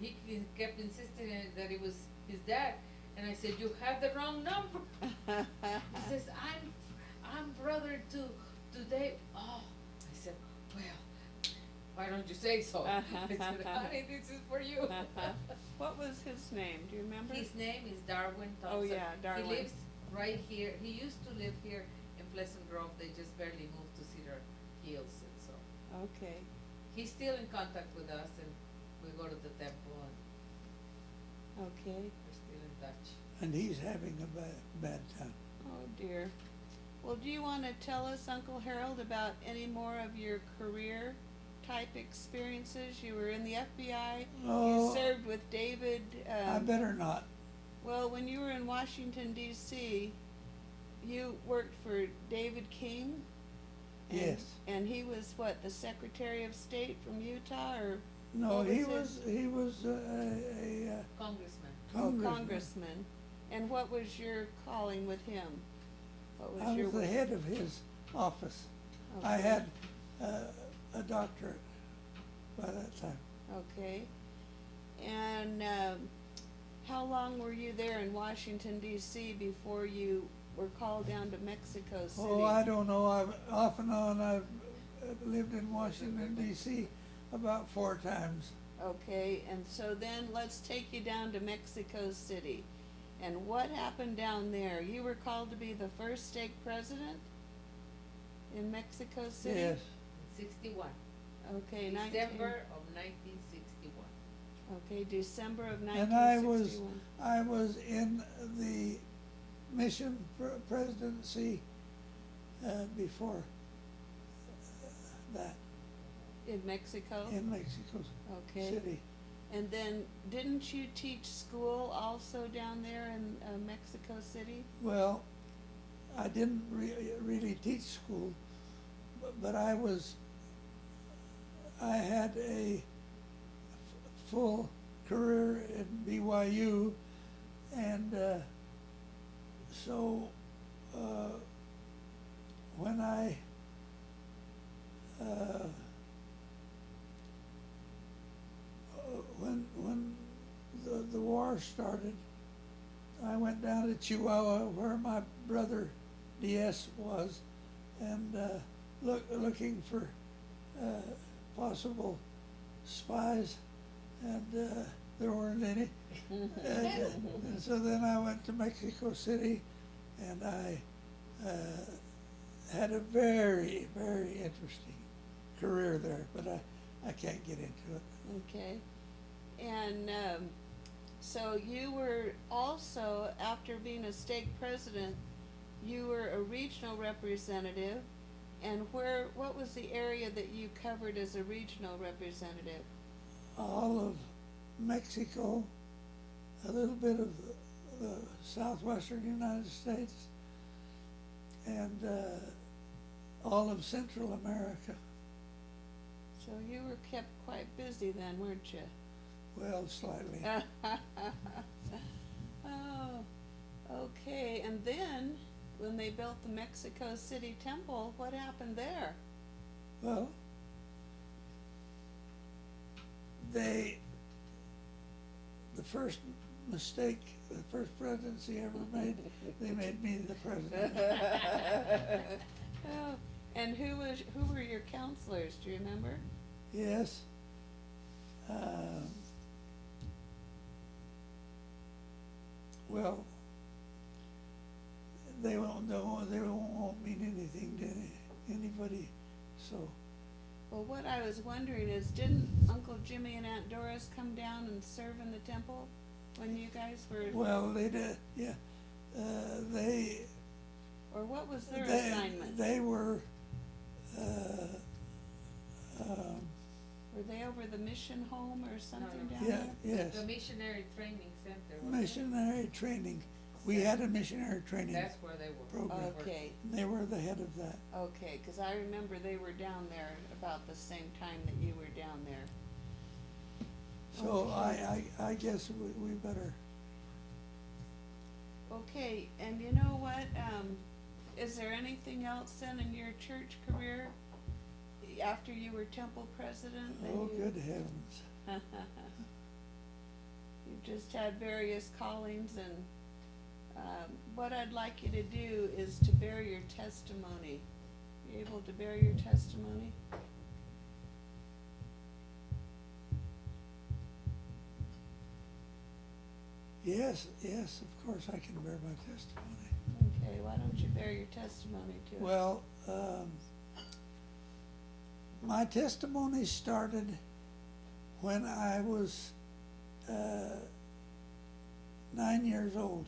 he kept insisting that it was his dad, and I said, "You have the wrong number." He says, I'm brother to Dave. Oh, I said, "Well, why don't you say so?" I said, "Honey, this is for you." What was his name? Do you remember? His name is Darwin Thompson. Oh, yeah, Darwin. He lives right here. He used to live here in Pleasant Grove. They just barely moved to Cedar Hills, and so Okay. he's still in contact with us, and we go to the temple, and Okay. we're still in touch. And he's having a bad time. Oh dear. Well, do you want to tell us, Uncle Harold, about any more of your career type experiences? You were in the FBI. Oh, You served with David. I better not. Well, when you were in Washington, D.C., you worked for David King? And, Yes. And he was what, the Secretary of State from Utah, or? No, what he his- was a Congressman. Congressman. And what was your calling with him? What was I your was the work? head of his office. I Okay. had a doctorate by that time. Okay. And how long were you there in Washington, D.C. before you were called down to Mexico City? Oh, I don't know. I've off and on. I've lived in Washington D.C. about 4 times. Okay, and so then let's take you down to Mexico City. And what happened down there? You were called to be the first stake president in Mexico City? Yes. 61. Okay, December of 1961. Okay, December of And 1961. I was in the mission presidency before that In Mexico? in Mexico Okay. City. And then, didn't you teach school also down there in Mexico City? Well, I didn't really teach school, but I had a full career at BYU, and so when when the war started, I went down to Chihuahua where my brother Diaz was, and looking for possible spies, and there weren't any. And so then I went to Mexico City, and I had a very, very interesting career there, but I can't get into it. Okay. And so you were also, after being a stake president, you were a regional representative. And what was the area that you covered as a regional representative? All of Mexico, a little bit of the southwestern United States, and all of Central America. So you were kept quite busy then, weren't you? Well, slightly. Oh, okay. And then, when they built the Mexico City Temple, what happened there? Well, the first mistake the first presidency ever made, they made me the president. Oh, and who were your counselors? Do you remember? Yes. Well, they won't know. They won't mean anything to anybody. So. Well, what I was wondering is, didn't Uncle Jimmy and Aunt Doris come down and serve in the temple when you guys were? Well, they did. Yeah. They. Or what was their assignment? They were. Were they over the mission home or something down Yeah. there? Yes. The missionary training center. wasn't it? Missionary training. We had a missionary training That's where they were. program. Okay, And they were the head of that. okay, because I remember they were down there about the same time that you were down there. So Okay. I guess we better. Okay, and you know what, is there anything else then in your church career, after you were temple president? that Oh, you- good heavens. You've just had various callings, and what I'd like you to do is to bear your testimony. You able to bear your testimony? Yes, yes, of course I can bear my testimony. Okay, why don't you bear your testimony to us? Well, my testimony started when I was 9 years old.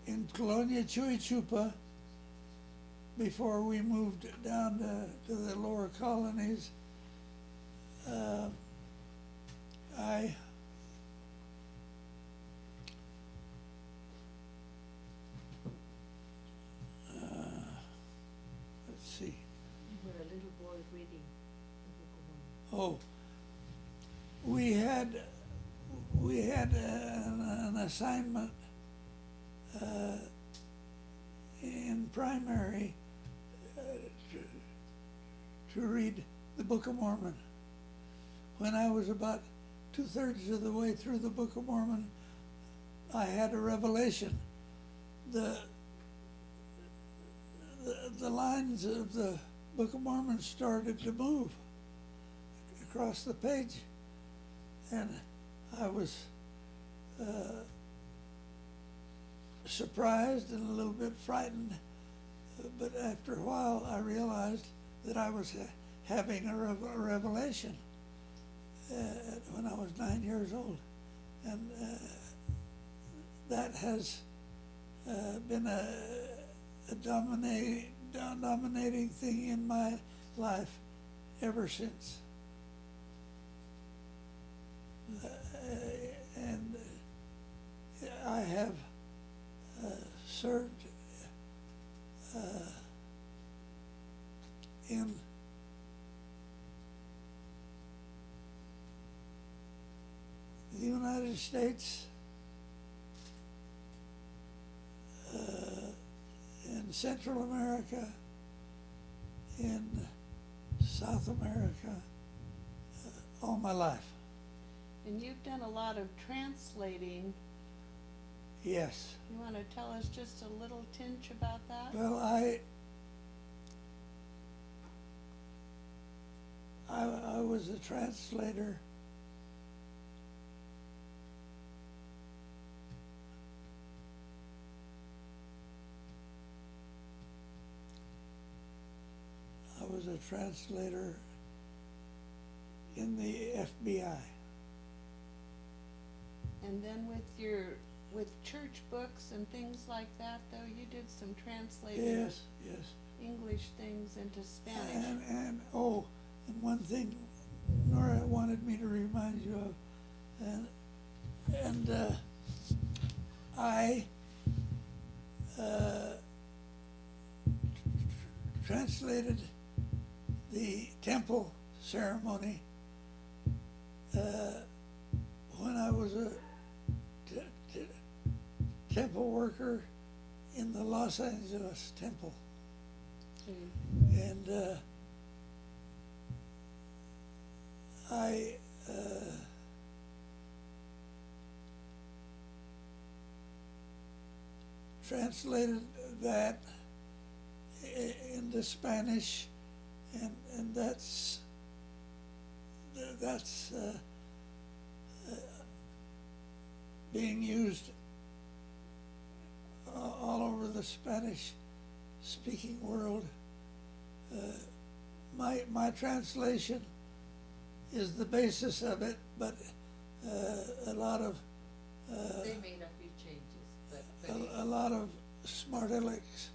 In Colonia Chuichupa, before we moved down to the lower colonies, I let's see. You were a little boy reading the Book of Mormon. Oh, we had an assignment in primary to read the Book of Mormon. When I was about 2/3 of the way through the Book of Mormon, I had a revelation. The lines of the Book of Mormon started to move across the page, and I was surprised and a little bit frightened, but after a while I realized that I was having a revelation when I was 9 years old, and that has been a dominating thing in my life ever since. And I have served in the United States, in Central America, in South America, all my life. And you've done a lot of translating. Yes. You want to tell us just a little tinge about that? Well, I was a translator in the FBI. And then with church books and things like that, though, you did some translating Yes, yes. English things into Spanish. And one thing Nora wanted me to remind you of, and I translated the temple ceremony when I was a temple worker in the Los Angeles temple. And I translated that into Spanish, and that's being used all over the Spanish-speaking world. My translation is the basis of it, but a lot of They made a few changes, but a lot of smart alecks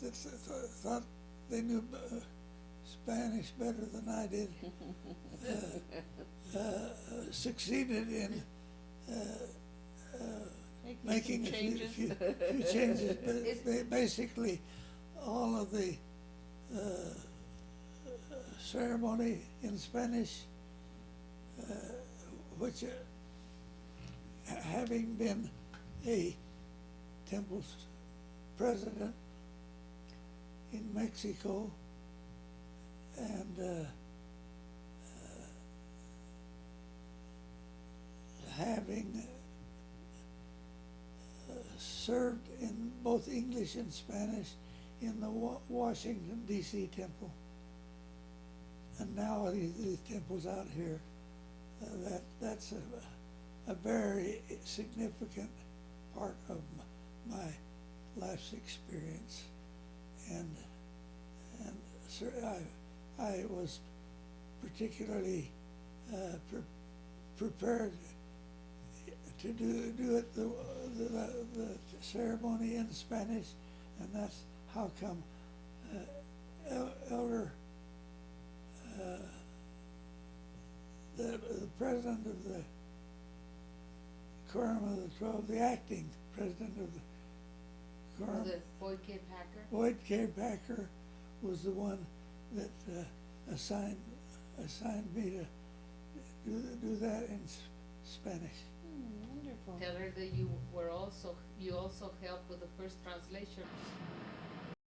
that thought they knew Spanish better than I did succeeded in making a few changes, but basically all of the ceremony in Spanish, which having been a temple president in Mexico and having served in both English and Spanish in the Washington D.C. temple, and now these temples out here. That's a very significant part of my life's experience, and sir, I was particularly prepared to do it the ceremony in Spanish, and that's how come Elder the president of the Quorum of the 12, the acting president of the Quorum, Was it Boyd K. Packer? Boyd K. Packer, was the one that assigned me to do that in Spanish. Wonderful. Tell her that you also helped with the first translation.